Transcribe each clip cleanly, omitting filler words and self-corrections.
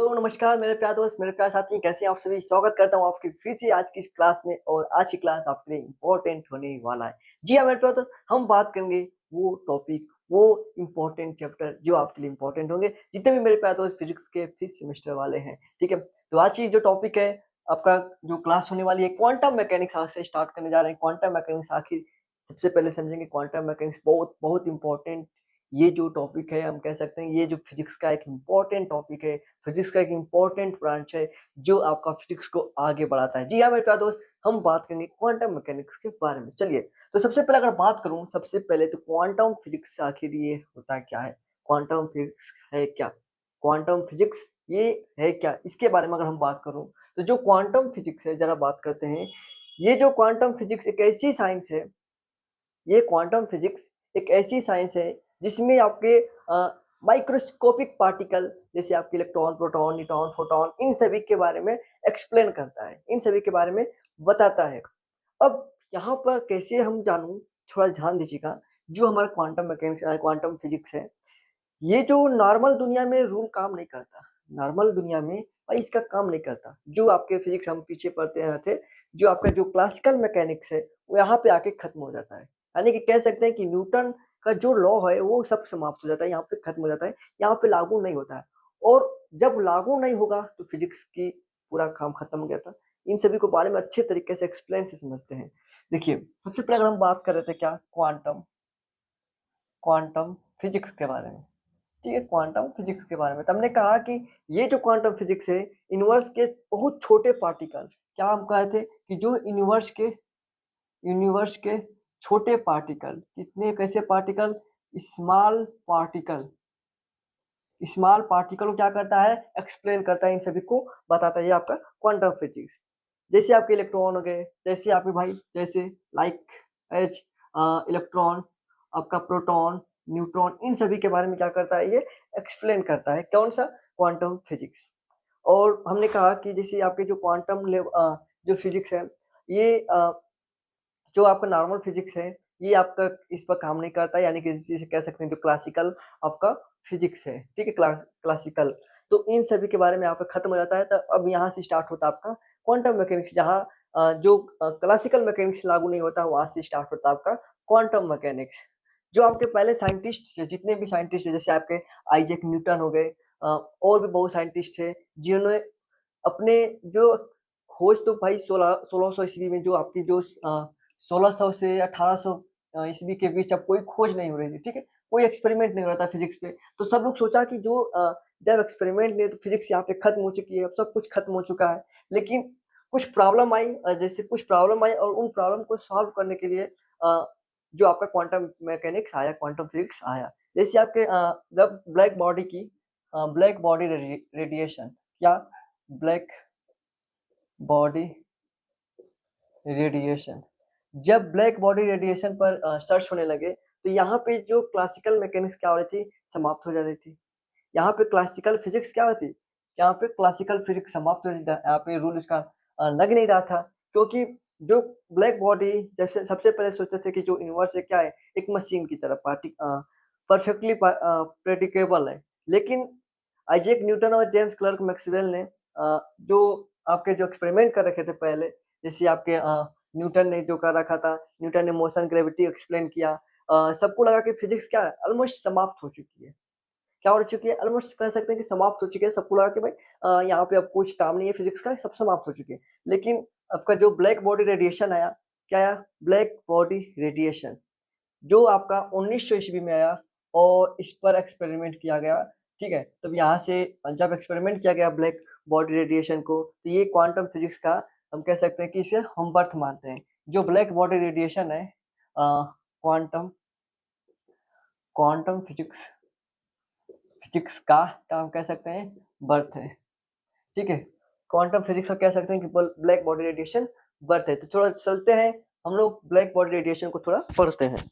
Hello, नमस्कार मेरे प्यारे दोस्त, मेरे प्यारे साथी, कैसे हैं आप सभी? स्वागत करता हूँ आपकी फिर से आज की इस क्लास में और आज की क्लास आपके लिए इम्पोर्टेंट होने वाला है। जी हाँ, मेरे प्यारे दोस्त, हम बात करेंगे वो टॉपिक, वो इम्पोर्टेंट चैप्टर जो आपके लिए इम्पोर्टेंट होंगे, जितने भी मेरे प्यारे दोस्त फिजिक्स के 5th सेमेस्टर वाले हैं, ठीक है? तो आज की जो टॉपिक है, आपका जो क्लास होने वाली है, क्वांटम मैकेनिक्स आज से स्टार्ट करने जा रहे हैं। क्वांटम मैकेनिक्स आखिर सबसे पहले समझेंगे क्वांटम मैकेनिक्स बहुत इम्पोर्टेंट ये जो टॉपिक है हम कह सकते हैं ये जो फिजिक्स का एक इम्पोर्टेंट टॉपिक है, फिजिक्स का एक इम्पोर्टेंट ब्रांच है जो आपका फिजिक्स को आगे बढ़ाता है। जी हाँ मेरे प्यारे दोस्त, हम बात करेंगे क्वांटम मैकेनिक्स के बारे में। चलिए, तो सबसे पहले अगर बात करूँ सबसे पहले तो क्वांटम फिजिक्स आखिर ये होता क्या है? क्वांटम फिजिक्स है क्या? क्वांटम फिजिक्स ये है क्या? इसके बारे में अगर हम बात करूँ तो जो क्वांटम फिजिक्स है ज़रा बात करते हैं। ये जो क्वांटम फिजिक्स एक ऐसी साइंस है, ये क्वांटम फिजिक्स एक ऐसी साइंस है जिसमें आपके माइक्रोस्कोपिक पार्टिकल जैसे आपके इलेक्ट्रॉन, प्रोटॉन, न्यूट्रॉन, फोटॉन इन सभी के बारे में एक्सप्लेन करता है, इन सभी के बारे में बताता है। अब यहाँ पर कैसे हम जानूँ, थोड़ा ध्यान दीजिएगा। जो हमारा क्वांटम मैकेनिक्स क्वांटम फिजिक्स है, ये जो नॉर्मल दुनिया में रूल काम नहीं करता। नॉर्मल दुनिया में भाई इसका काम नहीं करता। जो आपके फिजिक्स हम पीछे पढ़ते आए थे, जो आपका जो क्लासिकल मैकेनिक्स है, वो यहाँ पे आके खत्म हो जाता है। यानी कि कह सकते हैं कि न्यूटन का जो लॉ है वो सब समाप्त हो जाता है, यहाँ पे खत्म हो जाता है, यहाँ पे लागू नहीं होता है। और जब लागू नहीं होगा तो फिजिक्स की पूरा काम खत्म हो गया था। इन सभी को बारे में अच्छे तरीके से एक्सप्लेन से समझते हैं। देखिए, सबसे पहले अगर हम बात कर रहे थे क्या क्वांटम क्वांटम फिजिक्स के बारे में। ठीक है, क्वांटम फिजिक्स के बारे में तो हमने कहा कि ये जो क्वांटम फिजिक्स है, यूनिवर्स के बहुत छोटे पार्टिकल, क्या हम कहे थे कि जो यूनिवर्स के छोटे पार्टिकल, कितने कैसे particle, small particle, small particle को क्या करता है, एक्सप्लेन करता है, इन सभी को बताता है। ये आपका क्वांटम फिजिक्स। जैसे आपके इलेक्ट्रॉन हो गए, जैसे आपके भाई जैसे लाइक एच इलेक्ट्रॉन, आपका प्रोटॉन, न्यूट्रॉन, इन सभी के बारे में क्या करता है, ये एक्सप्लेन करता है। कौन सा? Quantum physics. और हमने कहा कि जैसे आपके जो जो फिजिक्स है, ये जो आपका नॉर्मल फिजिक्स है, ये आपका इस पर काम नहीं करता, यानी कि जिसे कह सकते हैं जो क्लासिकल आपका फिजिक्स है, ठीक है, क्लासिकल। तो इन सभी के बारे में यहाँ पे खत्म हो जाता है। तो अब यहाँ से स्टार्ट होता है आपका क्वांटम मैकेनिक्स, जहाँ जो क्लासिकल मैकेनिक्स लागू नहीं होता, वहाँ से स्टार्ट होता है आपका क्वांटम मैकेनिक्स। जो आपके पहले साइंटिस्ट, जितने भी साइंटिस्ट है, जैसे आपके आइजैक न्यूटन हो गए, और भी बहुत साइंटिस्ट है जिन्होंने अपने जो खोज तो भाई 1600 ईस्वी में, जो आपकी जो 1600 से 1800 ईस्वी के बीच अब कोई खोज नहीं हो रही थी, ठीक है? कोई एक्सपेरिमेंट नहीं हो रहा था फिजिक्स पे। तो सब लोग सोचा कि जब एक्सपेरिमेंट नहीं है तो फिजिक्स यहाँ पे खत्म हो चुकी है, अब सब कुछ खत्म हो चुका है। लेकिन कुछ प्रॉब्लम आई, जैसे कुछ प्रॉब्लम आई और उन प्रॉब्लम को सॉल्व करने के लिए जो आपका क्वांटम मैकेनिक्स आया, क्वांटम फिजिक्स आया। जैसे आपके जब ब्लैक बॉडी रेडिएशन, क्या ब्लैक बॉडी रेडिएशन, जब ब्लैक बॉडी रेडिएशन पर सर्च होने लगे, तो यहाँ पे जो क्लासिकल मैकेनिक्स क्या हो रही थी, समाप्त हो जा रही थी। यहाँ पे क्लासिकल फिजिक्स क्या होती, यहाँ पे क्लासिकल फिजिक्स समाप्त हो जाती, यहाँ पे रूल इसका लग नहीं रहा था। क्योंकि जो ब्लैक बॉडी, जैसे सबसे पहले सोचते थे कि जो यूनिवर्स है क्या है, एक मशीन की तरह परफेक्टली प्रेडिकेबल है। लेकिन आइजैक न्यूटन और जेम्स क्लर्क मैक्सवेल ने जो आपके जो एक्सपेरिमेंट कर रखे थे पहले, जैसे आपके न्यूटन ने जो कर रखा था, न्यूटन ने मोशन ग्रेविटी एक्सप्लेन किया, सबको लगा कि फिजिक्स क्या है, ऑलमोस्ट समाप्त हो चुकी है। क्या हो चुकी है? ऑलमोस्ट कह सकते हैं कि समाप्त हो चुकी है। सबको लगा कि भाई यहाँ पे अब कुछ काम नहीं है फिजिक्स का, सब समाप्त हो चुकी है। लेकिन आपका जो ब्लैक बॉडी रेडिएशन आया, क्या आया? ब्लैक बॉडी रेडिएशन, जो आपका 1900 ईस्वी में आया और इस पर एक्सपेरिमेंट किया गया, ठीक है? तब यहाँ से जब एक्सपेरिमेंट किया गया ब्लैक बॉडी रेडिएशन को, तो ये क्वांटम फिजिक्स का हम कह सकते हैं कि इसे हम बर्थ मानते हैं। जो ब्लैक बॉडी रेडिएशन है, क्वांटम क्वांटम फिजिक्स फिजिक्स का हम कह सकते हैं बर्थ है, ठीक है? क्वांटम फिजिक्स का कह सकते हैं कि ब्लैक बॉडी रेडिएशन बर्थ है। तो थोड़ा चलते हैं, हम लोग ब्लैक बॉडी रेडिएशन को थोड़ा पढ़ते हैं।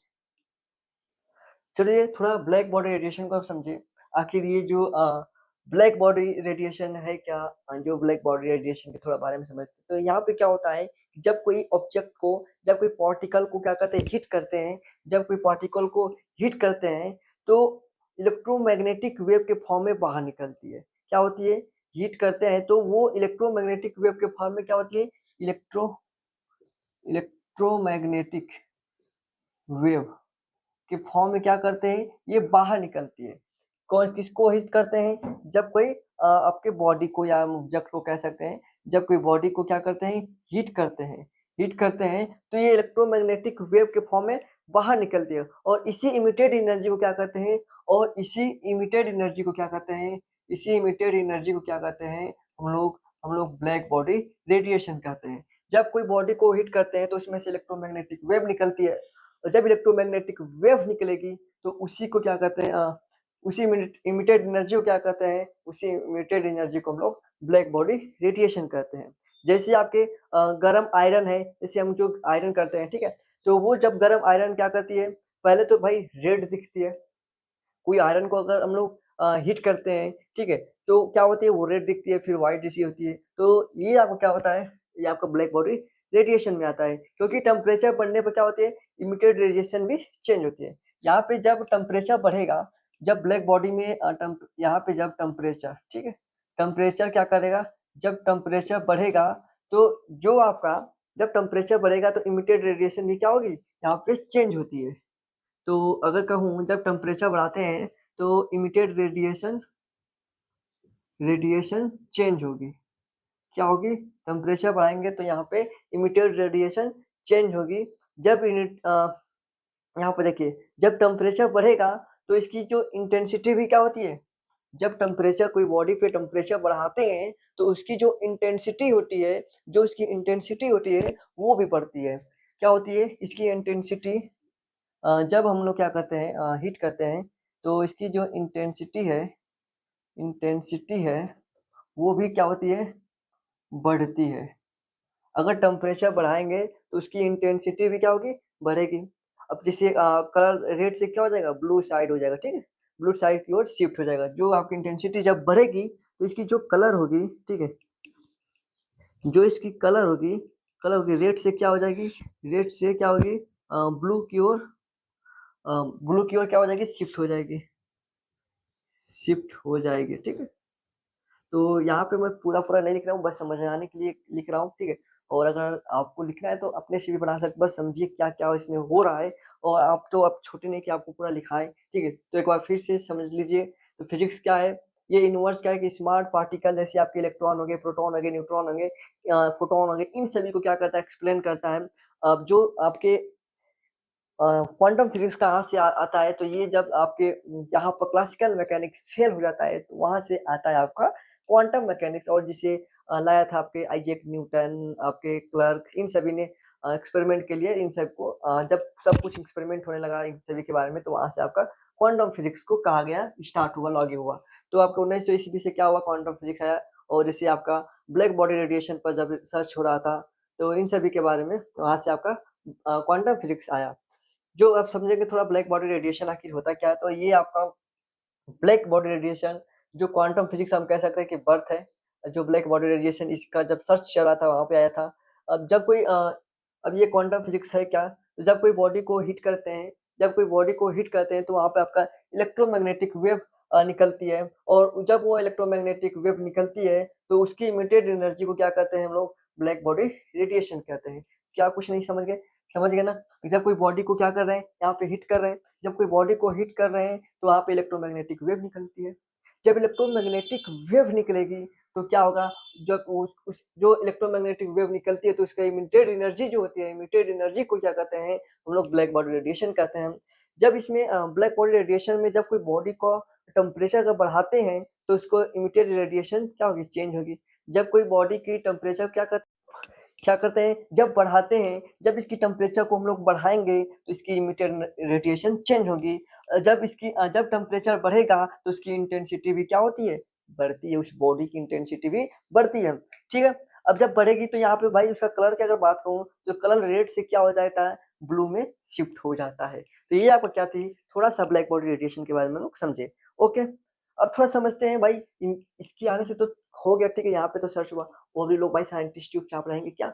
चलिए थोड़ा ब्लैक बॉडी रेडिएशन को आप समझिए। आखिर ये जो ब्लैक बॉडी रेडिएशन है क्या, जो ब्लैक बॉडी रेडिएशन के थोड़ा बारे में समझते हैं। तो यहाँ पे क्या होता है कि जब कोई ऑब्जेक्ट को, जब कोई पार्टिकल को क्या करते हैं, हिट करते हैं, जब कोई पार्टिकल को हिट करते हैं तो इलेक्ट्रोमैग्नेटिक वेव के फॉर्म में बाहर निकलती है। क्या होती है? हीट करते हैं तो वो इलेक्ट्रोमैग्नेटिक वेव के फॉर्म में क्या होती है, इलेक्ट्रोमैग्नेटिक वेव के फॉर्म में क्या करते हैं, ये बाहर निकलती है। कौन किसको हिट करते हैं, जब कोई आपके बॉडी को या ऑब्जेक्ट को कह सकते हैं, जब कोई बॉडी को क्या करते हैं, हीट करते हैं तो ये इलेक्ट्रोमैग्नेटिक वेव के फॉर्म में बाहर निकलती है और इसी इमिटेड एनर्जी को क्या करते हैं, हम लोग ब्लैक बॉडी रेडिएशन कहते हैं। जब कोई बॉडी को हिट करते हैं तो उसमें से इलेक्ट्रोमैग्नेटिक वेव निकलती है और जब इलेक्ट्रोमैग्नेटिक वेव निकलेगी तो उसी को क्या कहते हैं, उसी इमिटेड एनर्जी को क्या कहते हैं, उसी इमिटेड एनर्जी को हम लोग ब्लैक बॉडी रेडिएशन कहते हैं। जैसे आपके गर्म आयरन है, जैसे हम जो आयरन करते हैं, ठीक है, तो वो जब गर्म आयरन क्या करती है, पहले तो भाई रेड दिखती है। कोई आयरन को अगर हम लोग हीट करते हैं, ठीक है, तो क्या होती है, वो रेड दिखती है, फिर व्हाइट जैसी होती है। तो ये आपको क्या होता है, ये आपका ब्लैक बॉडी रेडिएशन में आता है, क्योंकि टेम्परेचर बढ़ने पर क्या होती है, इमिटेड रेडिएशन भी चेंज होती है। यहाँ पे जब टेम्परेचर बढ़ेगा, जब ब्लैक बॉडी में यहाँ पे जब टेम्परेचर, ठीक है, टेम्परेचर क्या करेगा, जब टेम्परेचर बढ़ेगा तो जो आपका जब टेम्परेचर बढ़ेगा तो इमिटेड रेडिएशन भी क्या होगी, यहाँ पे चेंज होती है। तो अगर कहूँ जब टेम्परेचर बढ़ाते हैं तो इमिटेड रेडिएशन चेंज होगी, क्या होगी, टेम्परेचर बढ़ाएंगे तो यहाँ पे इमिटेड रेडिएशन चेंज होगी। जब यहाँ पे देखिए, जब टेम्परेचर बढ़ेगा तो इसकी जो इंटेंसिटी भी क्या होती है, जब टेम्परेचर कोई बॉडी पे टेम्परेचर बढ़ाते हैं तो उसकी जो इंटेंसिटी होती है, वो भी बढ़ती है। क्या होती है इसकी इंटेंसिटी, जब हम लोग क्या करते हैं, हीट करते हैं तो इसकी जो इंटेंसिटी है वो भी क्या होती है, बढ़ती है। अगर टेम्परेचर बढ़ाएंगे तो उसकी इंटेंसिटी भी क्या होगी, बढ़ेगी। अब जैसे कलर रेड से क्या हो जाएगा, ब्लू साइड हो जाएगा, ठीक है, ब्लू साइड की ओर शिफ्ट हो जाएगा। जो आपकी इंटेंसिटी जब बढ़ेगी तो इसकी जो कलर होगी, ठीक है, जो इसकी कलर होगी रेड से क्या हो जाएगी, रेड से क्या होगी, ब्लू की ओर, क्या हो जाएगी, शिफ्ट हो जाएगी, ठीक है। तो यहाँ पे मैं पूरा नहीं लिख रहा हूँ, बस समझ आने के लिए लिख रहा हूँ, ठीक है। और अगर आपको लिखना है तो अपने से भी बना सकते, बस समझिए क्या क्या इसमें हो रहा है। और आप तो अब छोटे नहीं कि आपको पूरा लिखाए, ठीक है। तो एक बार फिर से समझ लीजिए, तो फिजिक्स क्या है, ये यूनिवर्स क्या है कि स्मार्ट पार्टिकल जैसे आपके इलेक्ट्रॉन हो गए, प्रोटॉन हो गए, न्यूट्रॉन हो गए, फोटोन हो गए, इन सभी को क्या करता है, एक्सप्लेन करता है। अब जो आपके क्वांटम फिजिक्स कहाँ से आता है, तो ये जब आपके जहाँ पर क्लासिकल मैकेनिक्स फेल हो जाता है तो वहां से आता है आपका क्वांटम मैकेनिक्स। और जिसे लाया था आपके आइजैक न्यूटन, आपके क्लर्क, इन सभी ने एक्सपेरिमेंट के लिए इन सब को जब सब कुछ एक्सपेरिमेंट होने लगा इन सभी के बारे में, तो वहां से आपका क्वांटम फिजिक्स को कहा गया, स्टार्ट हुआ, लॉन्च हुआ। तो आपको 1900 ईस्वी से क्या हुआ, क्वांटम फिजिक्स आया। और जैसे आपका ब्लैक बॉडी रेडिएशन पर जब रिसर्च हो रहा था तो इन सभी के बारे में वहां से आपका क्वांटम फिजिक्स आया। जो आप समझेंगे थोड़ा ब्लैक बॉडी रेडिएशन आखिर होता क्या है, तो ये आपका ब्लैक बॉडी रेडिएशन जो क्वांटम फिजिक्स हम कह सकते हैं कि बर्थ है। जो ब्लैक बॉडी रेडिएशन इसका जब सर्च चल रहा था वहां पे आया था। अब जब कोई अब ये क्वांटम फिजिक्स है क्या, तो जब कोई बॉडी को हिट करते हैं, तो वहां पे आपका इलेक्ट्रोमैग्नेटिक वेव निकलती है। और जब वो इलेक्ट्रोमैग्नेटिक वेव निकलती है तो उसकी इमिटेड एनर्जी को क्या कहते हैं हम लोग, ब्लैक बॉडी रेडिएशन कहते हैं। क्या कुछ नहीं समझ गए, समझ गए ना। जब कोई बॉडी को क्या कर रहे हैं, यहाँ पे हिट कर रहे हैं, जब कोई बॉडी को हिट कर रहे हैं तो वहाँ पे इलेक्ट्रोमैग्नेटिक वेव निकलती है। जब इलेक्ट्रोमैग्नेटिक वेव निकलेगी तो क्या होगा, जब उस जो इलेक्ट्रोमैग्नेटिक वेव निकलती है तो उसका इमिटेड एनर्जी जो होती है, इमिटेड एनर्जी को क्या कहते हैं हम लोग, ब्लैक बॉडी रेडिएशन कहते हैं। जब इसमें ब्लैक बॉडी रेडिएशन में जब कोई बॉडी को टेम्परेचर अगर बढ़ाते हैं तो उसको इमिटेड रेडिएशन क्या होगी, चेंज होगी। जब कोई बॉडी की टेम्परेचर क्या करते हैं, जब बढ़ाते हैं, जब इसकी टेम्परेचर को हम लोग बढ़ाएंगे तो इसकी इमिटेड रेडिएशन चेंज होगी। जब टेम्परेचर बढ़ेगा तो उसकी इंटेंसिटी भी क्या होती है, बढ़ती है, उस बॉडी की इंटेंसिटी भी बढ़ती है, ठीक है। अब जब बढ़ेगी तो यहाँ पे भाई उसका कलर की अगर बात करूँ तो कलर रेड से क्या हो जाता है, ब्लू में शिफ्ट हो जाता है। तो ये आपको क्या थी, थोड़ा सा ब्लैक बॉडी रेडिएशन के बारे में लोग समझे। ओके, अब थोड़ा समझते हैं भाई इसके आने से तो हो गया, ठीक है, यहाँ पे तो सर्च हुआ। और भी लोग भाई साइंटिस्ट चुपचाप रहेंगे क्या,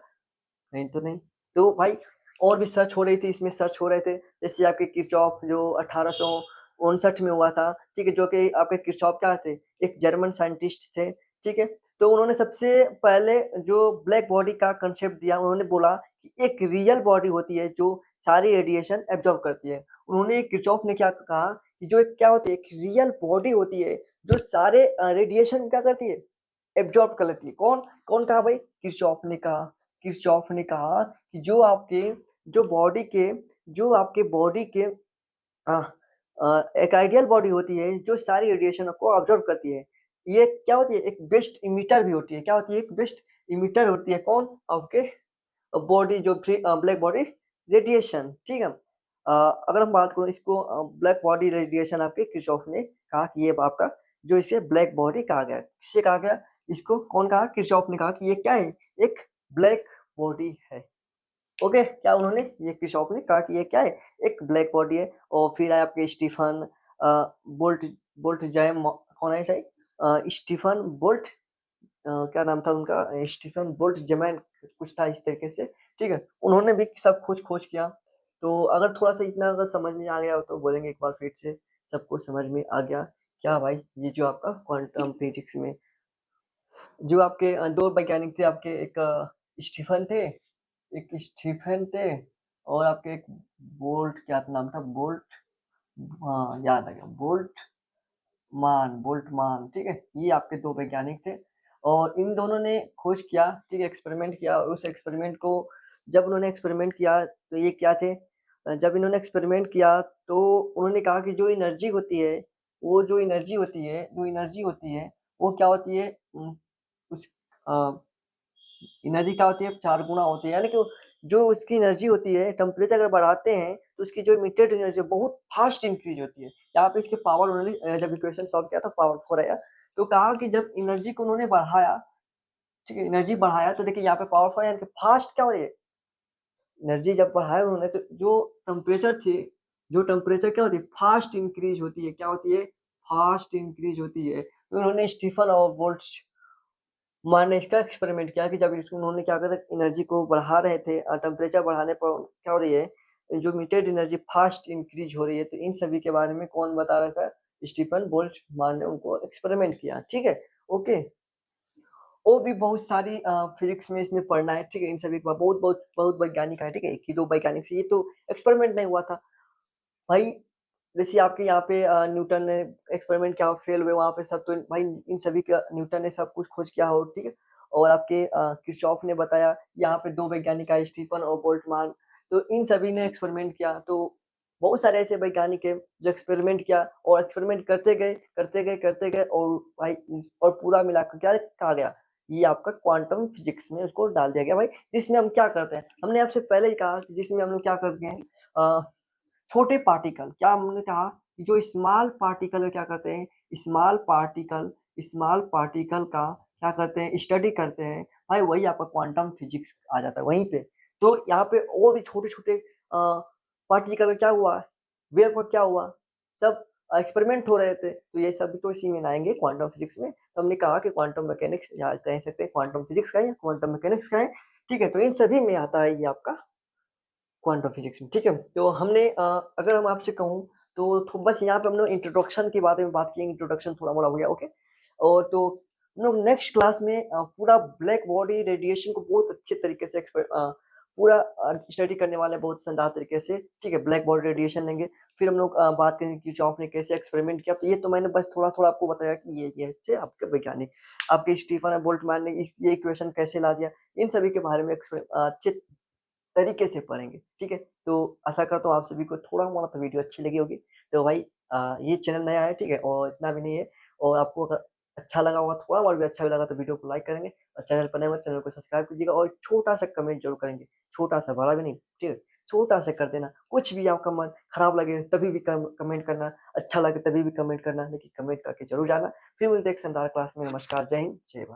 नहीं तो नहीं। तो भाई और भी सर्च हो रही थी, इसमें सर्च हो रहे थे, जैसे आपके किरचॉफ जो 1859 में हुआ था, ठीक है, जो कि आपके किरचॉफ क्या थे, एक जर्मन साइंटिस्ट थे, ठीक है? तो उन्होंने सबसे पहले जो ब्लैक बॉडी का कांसेप्ट दिया, उन्होंने बोला कि एक रियल बॉडी होती है जो सारी रेडिएशन एब्ज़ॉर्ब करती है। उन्होंने किरचॉफ ने क्या कहा कि जो एक क्या होती है, एक रियल बॉडी होती है जो सारे रेडिएशन क्या करती है, एब्ज़ॉर्ब कर लेती है। कौन? कौन कहा भाई? किरचॉफ ने कहा। किरचॉफ ने कहा कि जो आपके बॉडी के अ एक आइडियल बॉडी होती है जो सारी रेडिएशन को ऑब्ज़र्व करती है। ये क्या होती है? एक बेस्ट इमिटर भी होती है। क्या होती है? एक बेस्ट इमिटर होती है। कौन? आपके बॉडी जो ब्लैक बॉडी रेडिएशन, ठीक है? अगर हम बात करूँ इसको ब्लैक बॉडी रेडिएशन आपके किरचॉफ ने कहा कि ये आपका जो इसे ब्लैक बॉडी कहा गया है। किससे कहा गया? इसको कौन कहा? किरचॉफ ने कहा कि ये क्या है? एक ब्लैक बॉडी है। ओके, क्या उन्होंने ये किरचॉफ ने कहा कि ये क्या है? एक ब्लैक बॉडी है। और फिर आए आपके स्टीफन बोल्ट बोल्ट्ज़मैन कौन है शायद? स्टीफन बोल्ट क्या नाम था उनका? स्टीफन बोल्ट्ज़मैन कुछ था इस तरीके से, ठीक है? उन्होंने भी सब कुछ खोज किया। तो अगर थोड़ा-सा इतना अगर समझ में आ गया हो तो बोलेंगे एक बार फिर से सब कुछ समझ में आ गया। क्या भाई? ये जो आपका क्वांटम फिज़िक्स में जो आपके 2 वैज्ञानिक थे आपके एक स्टीफन थे, एक स्टीफन थे और आपके एक बोल्ट क्या नाम था? बोल्ट हाँ, याद आ गया बोल्टमान, ठीक है? ये आपके 2 वैज्ञानिक थे और इन दोनों ने खोज किया, ठीक है? एक्सपेरिमेंट किया और उस एक्सपेरिमेंट को जब उन्होंने एक्सपेरिमेंट किया तो ये क्या थे? जब इन्होंने एक्सपेरिमेंट किया तो उन्होंने कहा कि जो एनर्जी होती है, वो जो एनर्जी होती है, वो क्या होती है उस अ एनर्जी क्या होती है 4 गुना होती है, यानी कि जो उसकी एनर्जी होती है टेम्परेचर अगर बढ़ाते हैं तो उसकी जो इमिटेड एनर्जी है बहुत फ़ास्ट इंक्रीज़ होती है। यहाँ पे इसके पावर उन्होंने जब इक्वेशन सॉल्व किया तो पावर 4 आया। तो कहा कि जब एनर्जी को उन्होंने बढ़ाया, ठीक है? एनर्जी बढ़ाया तो देखिए यहाँ पे पावर 4 यानी कि फ़ास्ट क्या हो रही है? एनर्जी जब बढ़ाया उन्होंने तो जो टेम्परेचर क्या होती है फ़ास्ट इंक्रीज़ होती है, क्या होती है? फ़ास्ट इंक्रीज़ होती है। तो उन्होंने स्टीफन और वोल्ट्ज़ मान ने इसका एक्सपेरिमेंट किया कि जब इसको उन्होंने क्या करा एनर्जी को बढ़ा रहे थे टेम्परेचर बढ़ाने पर क्या हो रही है, जो मीटेड एनर्जी फ़ास्ट इंक्रीज़ हो रही है, तो इन सभी के बारे में कौन बता रहा था? स्टीफन बोल्ट्ज़मान ने उनको एक्सपेरिमेंट किया, ठीक है? ओके। और भी बहुत सारी फिज़िक्स में इसमें पढ़ना है, ठीक है? इन सभी के बाद बहुत वैज्ञानिक आए, ठीक है? 1 ही 2 वैज्ञानिक से ये तो एक्सपेरिमेंट नहीं हुआ था। भाई जैसे आपके यहाँ पे न्यूटन ने एक्सपेरिमेंट किया फेल हुए वहाँ पे सब तो भाई इन सभी का न्यूटन ने सब कुछ खोज किया हो, ठीक है? और आपके किरचॉफ ने बताया, यहाँ पे 2 वैज्ञानिक आए स्टीफन और बोल्ट्ज़मान, तो इन सभी ने एक्सपेरिमेंट किया। तो बहुत सारे ऐसे वैज्ञानिक हैं जो एक्सपेरिमेंट किया और एक्सपेरिमेंट करते गए और भाई और पूरा मिला के क्या कहा गया, ये आपका क्वांटम फिज़िक्स में उसको डाल दिया गया भाई, जिसमें हम क्या करते हैं, हमने आपसे पहले ही कहा कि जिसमें हम लोग क्या करते हैं छोटे पार्टिकल क्या हमने कहा कि जो स्मॉल पार्टिकल क्या करते हैं स्मॉल पार्टिकल का क्या करते हैं स्टडी करते हैं भाई वही आपका क्वांटम फिजिक्स आ जाता है वहीं पे। तो यहाँ पे और भी छोटे-छोटे पार्टिकल का क्या हुआ, वेव का क्या हुआ, सब एक्सपेरिमेंट हो रहे थे, तो ये सब भी तो इसी में आएँगे क्वांटम फिजिक्स में। तो हमने कहा कि क्वांटम मैकेनिक्स या कह सकते हैं क्वांटम फिजिक्स का है या क्वांटम मैकेनिक्स का है, ठीक है? तो इन सभी में आता है ये आपका क्वांटम फिजिक्स में, ठीक है? तो हमने अगर हम आपसे कहूँ तो बस यहाँ पे हमने इंट्रोडक्शन के बारे में बात की, इंट्रोडक्शन थोड़ा-मोड़ा हो गया, ओके? और तो हम लोग नेक्स्ट क्लास में पूरा ब्लैक बॉडी रेडिएशन को बहुत अच्छे तरीके से पूरा स्टडी करने वाले हैं बहुत शानदार तरीके से, ठीक है? ब्लैक बॉडी रेडिएशन लेंगे, फिर हम लोग बात करेंगे कि किरचॉफ ने कैसे एक्सपेरिमेंट किया, तो ये तो मैंने बस थोड़ा-थोड़ा आपको बताया कि ये थे आपके वैज्ञानिक। आपके स्टीफन और बोल्ट्ज़मान ने इस ये इक्वेशन कैसे ला दिया, इन सभी के बारे में अच्छे तरीके से पढ़ेंगे, ठीक है? तो आशा करता हूँ आप सभी को थोड़ा-मोड़ा तो वीडियो अच्छी लगी होगी। तो भाई ये चैनल नया है, ठीक है? और इतना भी नहीं है और आपको अगर अच्छा लगा होगा, थोड़ा-बहुत भी अच्छा भी लगा तो वीडियो को लाइक करेंगे और चैनल पर नए हो चैनल को सब्सक्राइब कीजिएगा और छोटा-सा कमेंट ज़रूर करेंगे। छोटा-सा, बड़ा भी नहीं, ठीक है? छोटा-सा कर देना, कुछ भी आपका मन खराब लगे तभी भी कमेंट करना, अच्छा लगे तभी भी कमेंट करना, लेकिन कमेंट करके ज़रूर जाना। फिर मिलते हैं एक शानदार क्लास में। नमस्कार, जय हिंद, जय भारत।